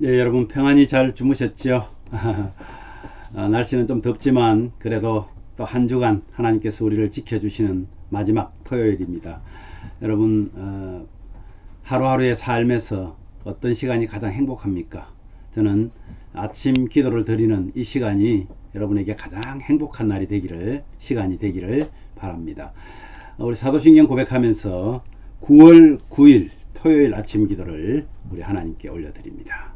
예, 여러분 평안히 잘 주무셨죠? 날씨는 좀 덥지만 그래도 또 한 주간 하나님께서 우리를 지켜주시는 마지막 토요일입니다. 여러분 하루하루의 삶에서 어떤 시간이 가장 행복합니까? 저는 아침 기도를 드리는 이 시간이 여러분에게 가장 행복한 날이 되기를, 시간이 되기를 바랍니다. 우리 사도신경 고백하면서 9월 9일 토요일 아침 기도를 우리 하나님께 올려드립니다.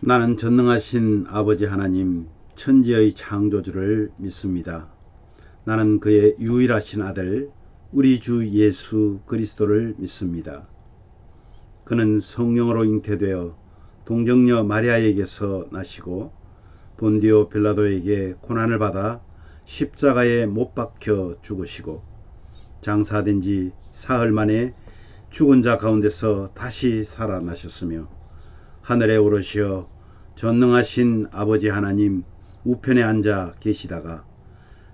나는 전능하신 아버지 하나님, 천지의 창조주를 믿습니다. 나는 그의 유일하신 아들, 우리 주 예수 그리스도를 믿습니다. 그는 성령으로 잉태되어 동정녀 마리아에게서 나시고 본디오 빌라도에게 고난을 받아 십자가에 못 박혀 죽으시고 장사된 지 사흘 만에 죽은 자 가운데서 다시 살아나셨으며 하늘에 오르시어 전능하신 아버지 하나님 우편에 앉아 계시다가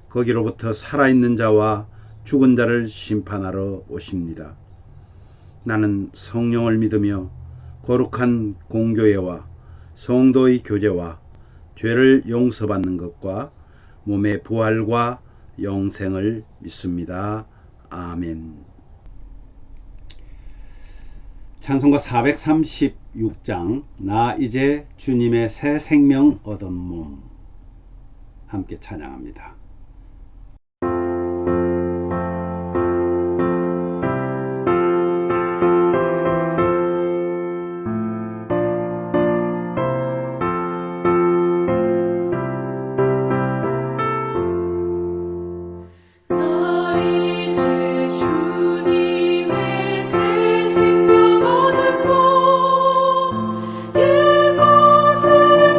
거기로부터 살아있는 자와 죽은 자를 심판하러 오십니다. 나는 성령을 믿으며 거룩한 공교회와 성도의 교제와 죄를 용서받는 것과 몸의 부활과 영생을 믿습니다. 아멘. 찬송가 436장 나 이제 주님의 새 생명 얻은 몸 함께 찬양합니다.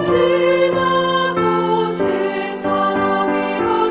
지나고 새 사람 이뤄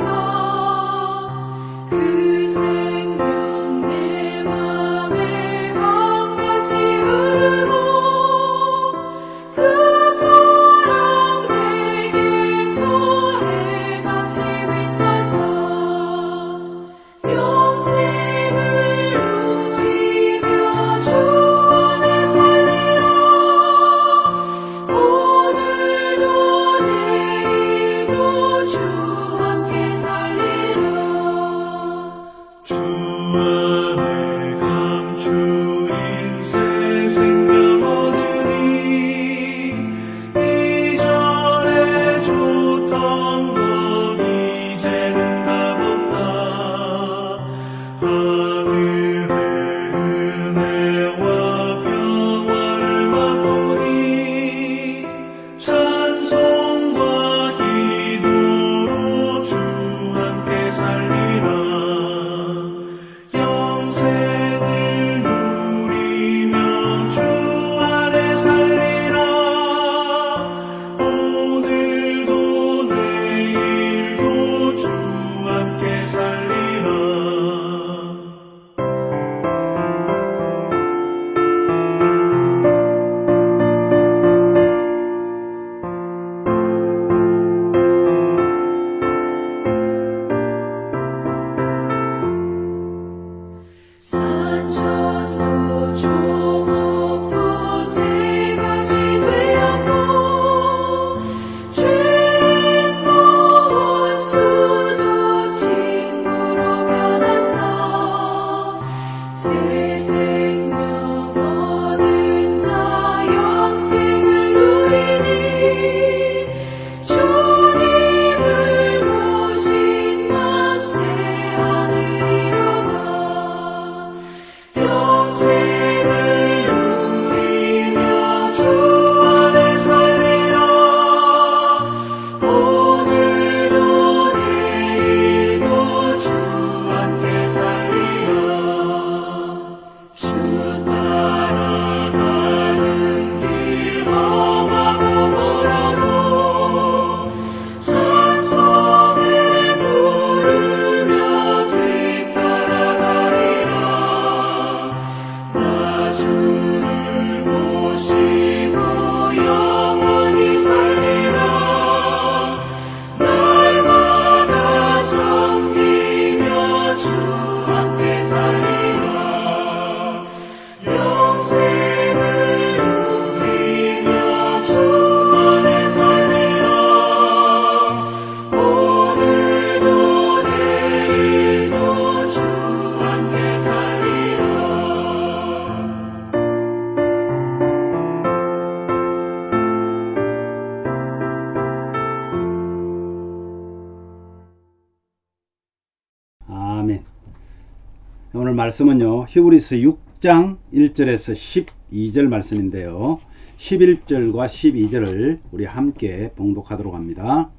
오늘 말씀은요, 히브리서 6장 1절에서 12절 말씀인데요. 11절과 12절을 우리 함께 봉독하도록 합니다.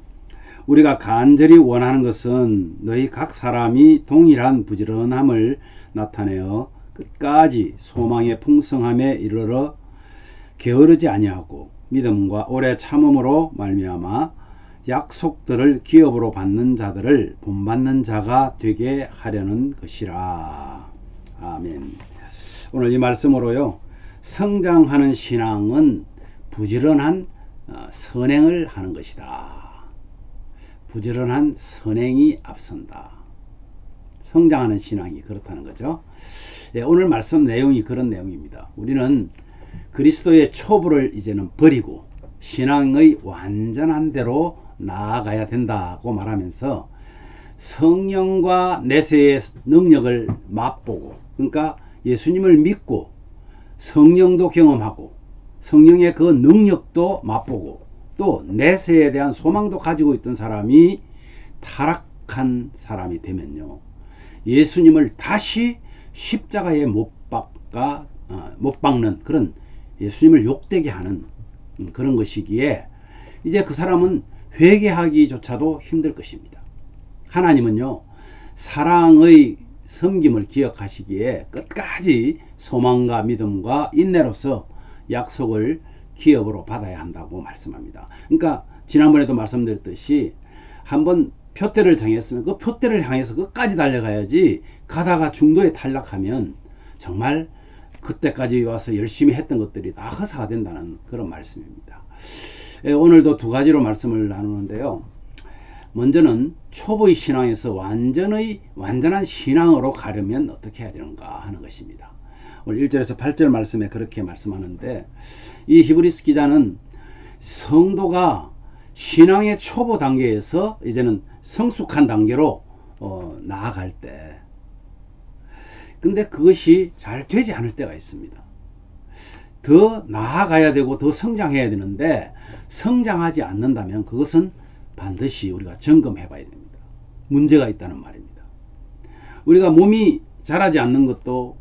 우리가 간절히 원하는 것은 너희 각 사람이 동일한 부지런함을 나타내어 끝까지 소망의 풍성함에 이르러 게으르지 아니하고 믿음과 오래 참음으로 말미암아 약속들을 기업으로 받는 자들을 본받는 자가 되게 하려는 것이라. 아멘. 오늘 이 말씀으로요, 성장하는 신앙은 부지런한 선행을 하는 것이다. 부지런한 선행이 앞선다. 성장하는 신앙이 그렇다는 거죠. 예, 오늘 말씀 내용이 그런 내용입니다. 우리는 그리스도의 초보를 이제는 버리고 신앙의 완전한 대로 나아가야 된다고 말하면서 성령과 내세의 능력을 맛보고, 그러니까 예수님을 믿고 성령도 경험하고 성령의 그 능력도 맛보고 또 내세에 대한 소망도 가지고 있던 사람이 타락한 사람이 되면요, 예수님을 다시 십자가에 못 박는 그런 예수님을 욕되게 하는 그런 것이기에 이제 그 사람은 회개하기조차도 힘들 것입니다. 하나님은요, 사랑의 섬김을 기억하시기에 끝까지 소망과 믿음과 인내로서 약속을 기업으로 받아야 한다고 말씀합니다. 그러니까 지난번에도 말씀드렸듯이 한번 표대를 정했으면 그 표대를 향해서 끝까지 달려가야지, 가다가 중도에 탈락하면 정말 그때까지 와서 열심히 했던 것들이 다 허사가 된다는 그런 말씀입니다. 오늘도 두 가지로 말씀을 나누는데요. 먼저는 초보의 신앙에서 완전한 신앙으로 가려면 어떻게 해야 되는가 하는 것입니다. 오늘 1절에서 8절 말씀에 그렇게 말씀하는데, 이 히브리서 기자는 성도가 신앙의 초보 단계에서 이제는 성숙한 단계로 나아갈 때, 근데 그것이 잘 되지 않을 때가 있습니다. 더 나아가야 되고 더 성장해야 되는데 성장하지 않는다면 그것은 반드시 우리가 점검해 봐야 됩니다. 문제가 있다는 말입니다. 우리가 몸이 자라지 않는 것도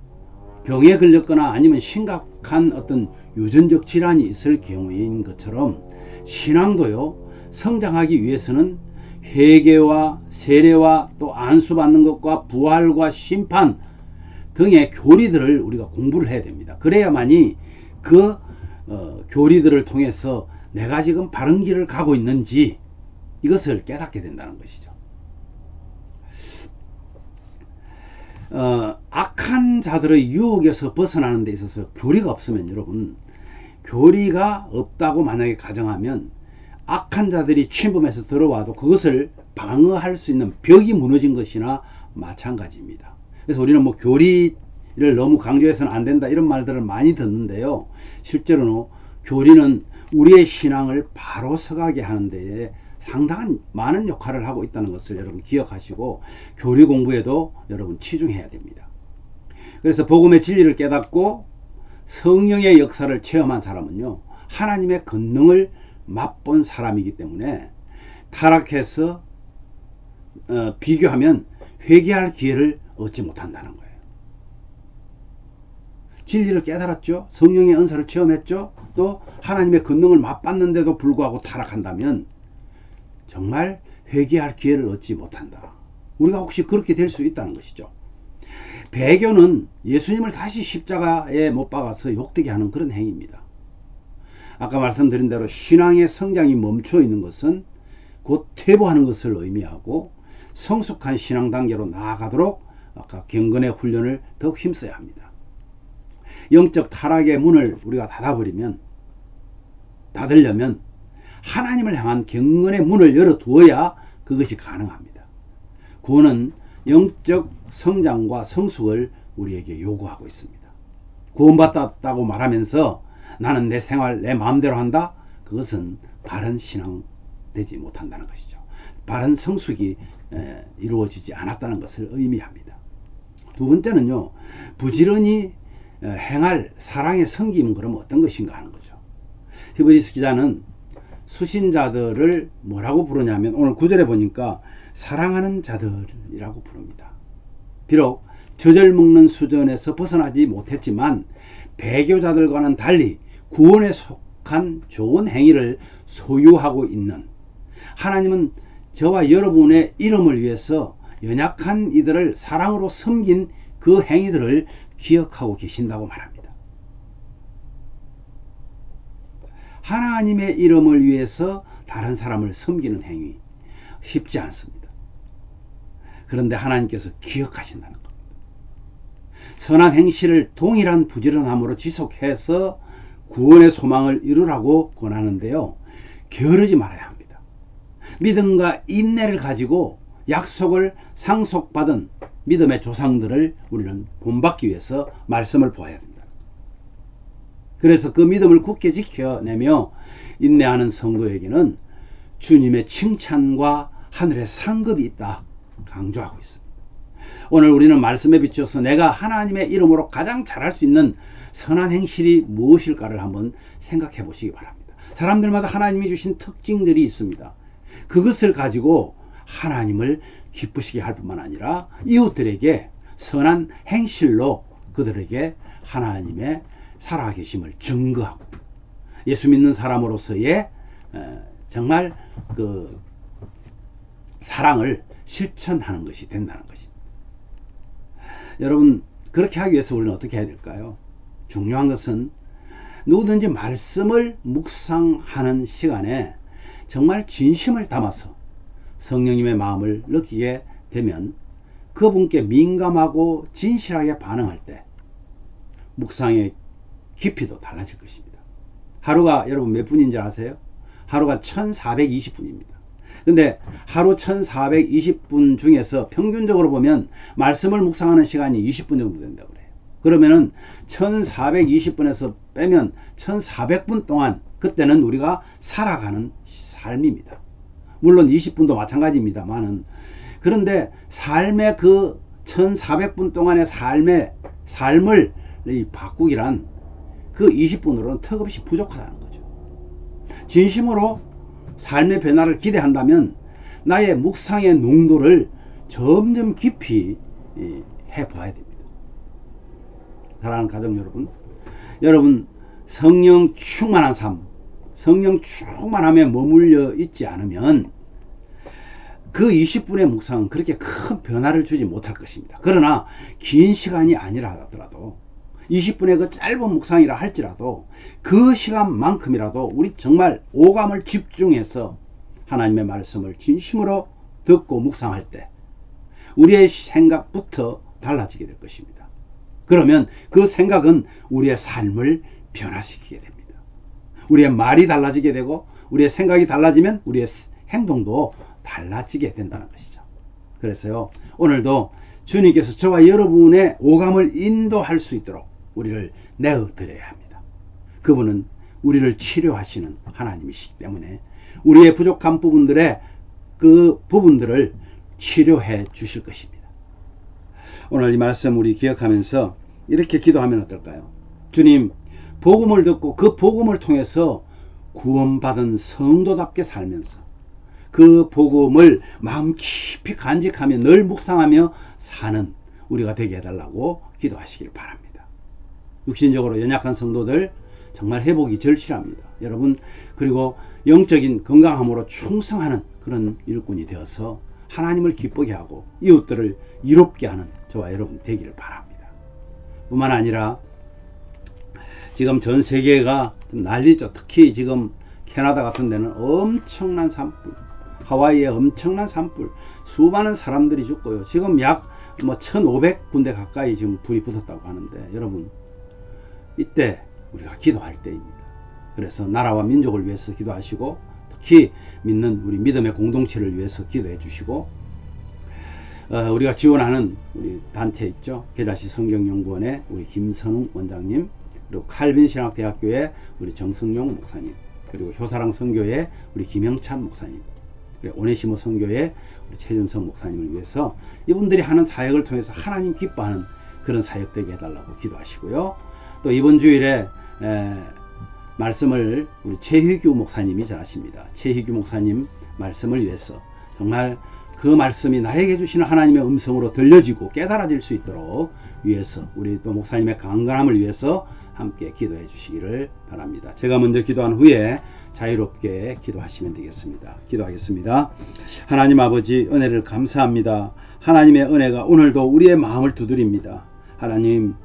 병에 걸렸거나 아니면 심각한 어떤 유전적 질환이 있을 경우인 것처럼 신앙도요, 성장하기 위해서는 회개와 세례와 또 안수받는 것과 부활과 심판 등의 교리들을 우리가 공부를 해야 됩니다. 그래야만이 그 교리들을 통해서 내가 지금 바른 길을 가고 있는지 이것을 깨닫게 된다는 것이죠. 악한 자들의 유혹에서 벗어나는 데 있어서 교리가 없으면, 여러분, 교리가 없다고 만약에 가정하면 악한 자들이 침범해서 들어와도 그것을 방어할 수 있는 벽이 무너진 것이나 마찬가지입니다. 그래서 우리는 뭐 교리를 너무 강조해서는 안 된다 이런 말들을 많이 듣는데요, 실제로는 교리는 우리의 신앙을 바로 서가게 하는 데에 상당한 많은 역할을 하고 있다는 것을 여러분 기억하시고 교리 공부에도 여러분 치중해야 됩니다. 그래서 복음의 진리를 깨닫고 성령의 역사를 체험한 사람은요, 하나님의 권능을 맛본 사람이기 때문에 타락해서 비교하면 회개할 기회를 얻지 못한다는 거예요. 진리를 깨달았죠, 성령의 은사를 체험했죠, 또 하나님의 권능을 맛봤는데도 불구하고 타락한다면 정말 회개할 기회를 얻지 못한다. 우리가 혹시 그렇게 될 수 있다는 것이죠. 배교는 예수님을 다시 십자가에 못 박아서 욕되게 하는 그런 행위입니다. 아까 말씀드린 대로 신앙의 성장이 멈춰 있는 것은 곧 퇴보하는 것을 의미하고, 성숙한 신앙 단계로 나아가도록 아까 경건의 훈련을 더욱 힘써야 합니다. 영적 타락의 문을 우리가 닫으려면 하나님을 향한 경건의 문을 열어두어야 그것이 가능합니다. 구원은 영적 성장과 성숙을 우리에게 요구하고 있습니다. 구원받았다고 말하면서 나는 내 생활 내 마음대로 한다? 그것은 바른 신앙 되지 못한다는 것이죠. 바른 성숙이 이루어지지 않았다는 것을 의미합니다. 두 번째는요, 부지런히 행할 사랑의 섬김은 그럼 어떤 것인가 하는 거죠. 히브리서 기자는 수신자들을 뭐라고 부르냐면, 오늘 9절에 보니까 사랑하는 자들이라고 부릅니다. 비록 젖을 먹는 수준에서 벗어나지 못했지만 배교자들과는 달리 구원에 속한 좋은 행위를 소유하고 있는 하나님은 저와 여러분의 이름을 위해서 연약한 이들을 사랑으로 섬긴 그 행위들을 기억하고 계신다고 말합니다. 하나님의 이름을 위해서 다른 사람을 섬기는 행위 쉽지 않습니다. 그런데 하나님께서 기억하신다는 겁니다. 선한 행실을 동일한 부지런함으로 지속해서 구원의 소망을 이루라고 권하는데요. 게으르지 말아야 합니다. 믿음과 인내를 가지고 약속을 상속받은 믿음의 조상들을 우리는 본받기 위해서 말씀을 보아야 됩니다. 그래서 그 믿음을 굳게 지켜내며 인내하는 성도에게는 주님의 칭찬과 하늘의 상급이 있다 강조하고 있습니다. 오늘 우리는 말씀에 비춰서 내가 하나님의 이름으로 가장 잘할 수 있는 선한 행실이 무엇일까를 한번 생각해 보시기 바랍니다. 사람들마다 하나님이 주신 특징들이 있습니다. 그것을 가지고 하나님을 기쁘시게 할 뿐만 아니라 이웃들에게 선한 행실로 그들에게 하나님의 살아계심을 증거하고 예수 믿는 사람으로서의 정말 그 사랑을 실천하는 것이 된다는 것입니다. 여러분, 그렇게 하기 위해서 우리는 어떻게 해야 될까요? 중요한 것은 누구든지 말씀을 묵상하는 시간에 정말 진심을 담아서 성령님의 마음을 느끼게 되면 그분께 민감하고 진실하게 반응할 때 묵상의 깊이도 달라질 것입니다. 하루가 여러분 몇 분인 줄 아세요? 하루가 1420분입니다. 근데 하루 1420분 중에서 평균적으로 보면 말씀을 묵상하는 시간이 20분 정도 된다고 그래요. 그러면은 1420분에서 빼면 1400분 동안 그때는 우리가 살아가는 삶입니다. 물론 20분도 마찬가지입니다만은 그런데 삶의 그 1400분 동안의 삶을 바꾸기란 그 20분으로는 턱없이 부족하다는 거죠. 진심으로 삶의 변화를 기대한다면 나의 묵상의 농도를 점점 깊이 해봐야 됩니다. 사랑하는 가족 여러분 성령 충만한 삶, 성령 충만함에 머물러 있지 않으면 그 20분의 묵상은 그렇게 큰 변화를 주지 못할 것입니다. 그러나 긴 시간이 아니라 하더라도 20분의 그 짧은 묵상이라 할지라도 그 시간만큼이라도 우리 정말 오감을 집중해서 하나님의 말씀을 진심으로 듣고 묵상할 때 우리의 생각부터 달라지게 될 것입니다. 그러면 그 생각은 우리의 삶을 변화시키게 됩니다. 우리의 말이 달라지게 되고 우리의 생각이 달라지면 우리의 행동도 달라지게 된다는 것이죠. 그래서요, 오늘도 주님께서 저와 여러분의 오감을 인도할 수 있도록 우리를 내어드려야 합니다. 그분은 우리를 치료하시는 하나님이시기 때문에 우리의 부족한 부분들의 그 부분들을 치료해 주실 것입니다. 오늘 이 말씀 우리 기억하면서 이렇게 기도하면 어떨까요? 주님, 복음을 듣고 그 복음을 통해서 구원받은 성도답게 살면서 그 복음을 마음 깊이 간직하며 늘 묵상하며 사는 우리가 되게 해달라고 기도하시길 바랍니다. 육신적으로 연약한 성도들 정말 회복이 절실합니다. 여러분, 그리고 영적인 건강함으로 충성하는 그런 일꾼이 되어서 하나님을 기쁘게 하고 이웃들을 이롭게 하는 저와 여러분 되기를 바랍니다. 뿐만 아니라 지금 전 세계가 좀 난리죠. 특히 지금 캐나다 같은 데는 엄청난 산불, 하와이에 엄청난 산불, 수많은 사람들이 죽고요. 지금 약 1500군데 가까이 지금 불이 붙었다고 하는데 여러분, 이때 우리가 기도할 때입니다. 그래서 나라와 민족을 위해서 기도하시고 특히 믿는 우리 믿음의 공동체를 위해서 기도해 주시고 우리가 지원하는 우리 단체 있죠. 계자시 성경연구원의 우리 김선웅 원장님, 그리고 칼빈 신학대학교의 우리 정승용 목사님, 그리고 효사랑 선교의 우리 김영찬 목사님, 그리고 오네시모 선교의 우리 최준성 목사님을 위해서 이분들이 하는 사역을 통해서 하나님 기뻐하는 그런 사역 되게 해달라고 기도하시고요. 또 이번 주일에 말씀을 우리 최희규 목사님이 전하십니다. 최희규 목사님 말씀을 위해서 정말 그 말씀이 나에게 주시는 하나님의 음성으로 들려지고 깨달아질 수 있도록 위해서 우리 또 목사님의 강건함을 위해서 함께 기도해 주시기를 바랍니다. 제가 먼저 기도한 후에 자유롭게 기도하시면 되겠습니다. 기도하겠습니다. 하나님 아버지, 은혜를 감사합니다. 하나님의 은혜가 오늘도 우리의 마음을 두드립니다. 하나님,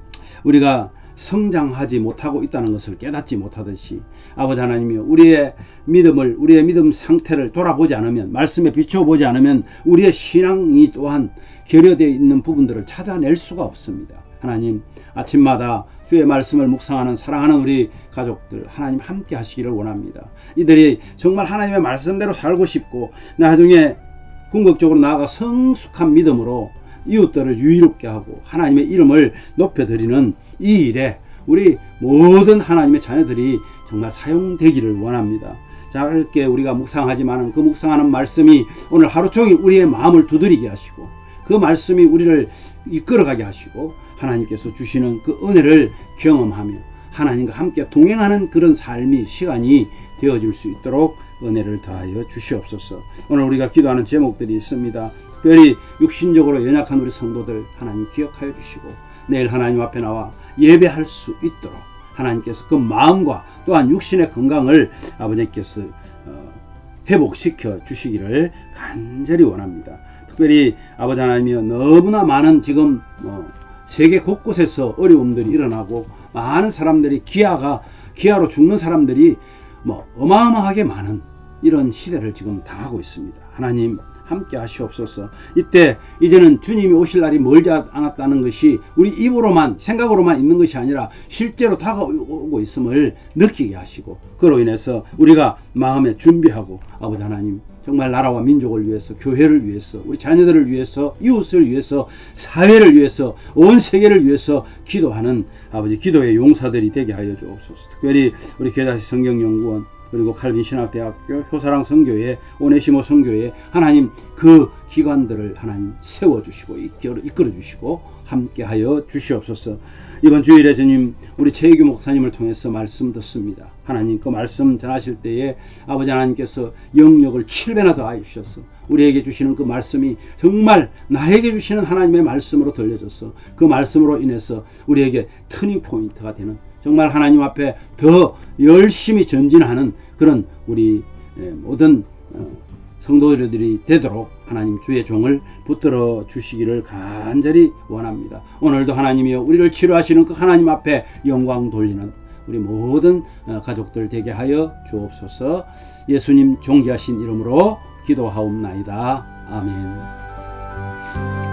우리가 성장하지 못하고 있다는 것을 깨닫지 못하듯이 아버지 하나님이여, 우리의 믿음 상태를 돌아보지 않으면, 말씀에 비춰보지 않으면 우리의 신앙이 또한 결여되어 있는 부분들을 찾아낼 수가 없습니다. 하나님, 아침마다 주의 말씀을 묵상하는 사랑하는 우리 가족들, 하나님 함께 하시기를 원합니다. 이들이 정말 하나님의 말씀대로 살고 싶고 나중에 궁극적으로 나아가 성숙한 믿음으로 이웃들을 유의롭게 하고 하나님의 이름을 높여드리는 이 일에 우리 모든 하나님의 자녀들이 정말 사용되기를 원합니다. 짧게 우리가 묵상하지만 그 묵상하는 말씀이 오늘 하루 종일 우리의 마음을 두드리게 하시고 그 말씀이 우리를 이끌어가게 하시고 하나님께서 주시는 그 은혜를 경험하며 하나님과 함께 동행하는 그런 삶이 시간이 되어질 수 있도록 은혜를 더하여 주시옵소서. 오늘 우리가 기도하는 제목들이 있습니다. 특별히 육신적으로 연약한 우리 성도들 하나님 기억하여 주시고 내일 하나님 앞에 나와 예배할 수 있도록 하나님께서 그 마음과 또한 육신의 건강을 아버지께서 회복시켜 주시기를 간절히 원합니다. 특별히 아버지 하나님이여, 너무나 많은 지금 세계 곳곳에서 어려움들이 일어나고 많은 사람들이 기아로 죽는 사람들이 어마어마하게 많은 이런 시대를 지금 당하고 있습니다. 하나님 함께 하시옵소서. 이때 이제는 주님이 오실 날이 멀지 않았다는 것이 우리 입으로만 생각으로만 있는 것이 아니라 실제로 다가오고 있음을 느끼게 하시고 그로 인해서 우리가 마음에 준비하고 아버지 하나님 정말 나라와 민족을 위해서, 교회를 위해서, 우리 자녀들을 위해서, 이웃을 위해서, 사회를 위해서, 온 세계를 위해서 기도하는 아버지 기도의 용사들이 되게 하여 주옵소서. 특별히 우리 개다시 성경연구원 그리고 칼빈 신학대학교, 효사랑 선교회, 오네시모 선교회 하나님 그 기관들을 하나님 세워주시고 이끌어주시고 함께하여 주시옵소서. 이번 주일에 주님 우리 최희규 목사님을 통해서 말씀 듣습니다. 하나님 그 말씀 전하실 때에 아버지 하나님께서 영역을 7배나 더하여 주셔서 우리에게 주시는 그 말씀이 정말 나에게 주시는 하나님의 말씀으로 들려져서 그 말씀으로 인해서 우리에게 터닝 포인트가 되는 정말 하나님 앞에 더 열심히 전진하는 그런 우리 모든 성도들이 되도록 하나님 주의 종을 붙들어 주시기를 간절히 원합니다. 오늘도 하나님이여, 우리를 치료하시는 그 하나님 앞에 영광 돌리는 우리 모든 가족들 되게 하여 주옵소서. 예수님 존귀하신 이름으로 기도하옵나이다. 아멘.